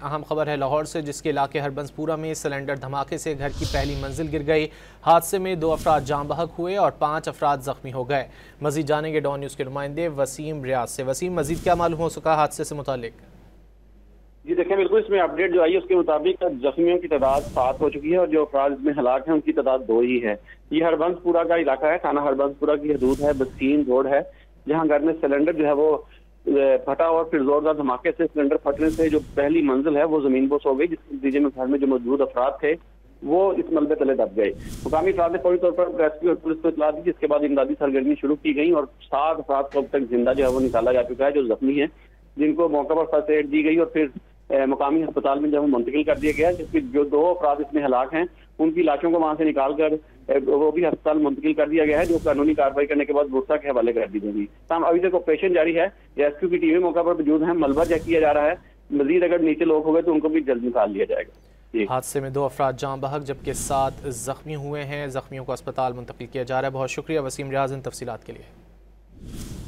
अहम खबर है लाहौर से, जिसके इलाके हरबंसपुरा में सिलेंडर धमाके से घर की पहली मंजिल गिर गई। हादसे में 2 अफराद जाँ बहक हुए और 5 अफराद जख्मी हो गए। मजीद जानेंगे डॉन न्यूज़ के नुमाइंदे वसीम रियाज से। वसीम, मजीद क्या मालूम हो सका हादसे से मुतालिक? जी देखें, बिल्कुल इसमें अपडेट जो आई है उसके मुताबिक जख्मियों की तादाद 7 हो चुकी है और जो अफराद इसमें हलाक हैं उनकी तादाद 2 ही है। ये हरबंसपुरा का इलाका है, थाना हरबंसपुरा की हदूद है, बसीन रोड है, जहाँ घर में सिलेंडर जो है वो फटा और फिर जोरदार धमाके से सिलेंडर फटने से जो पहली मंजिल है वो जमीन बोस हो गई, जिसके नतीजे में घर में जो मौजूद अफराद थे वो इस मलबे तले दब गए। मुकामी अफराद ने फौरी तौर पर रेस्क्यू और पुलिस को इतला दी, जिसके बाद इमदादी सरगर्मी शुरू की गई और 7 अफराद को अब तक जिंदा जो है वो निकाला जा चुका है, जो जख्मी है, जिनको मौके पर फर्स्ट एड दी गई और फिर मुकामी अस्पताल में जब मुंतकिल कर दिया गया। जिसके जो 2 अफराद इसमें हलाक हैं उनकी लाशों को वहां से निकाल कर वो भी अस्पताल मुंतकिल कर दिया गया है, जो कानूनी कार्रवाई करने के बाद गुस्सा के हवाले कर दी जाएगी। अभी तक ऑपरेशन जारी है, रेस्क्यू की टीमें मौका पर मौजूद है, मलबा चेक किया जा रहा है। मजीद अगर नीचे लोग हो गए तो उनको भी जल्द निकाल लिया जाएगा। हादसे में 2 अफराद जाँ बहक जबकि 7 जख्मी हुए हैं। जख्मियों को अस्पताल मुंतकिल किया जा रहा है। बहुत शुक्रिया वसीम रियाज इन तफसीलात के लिए।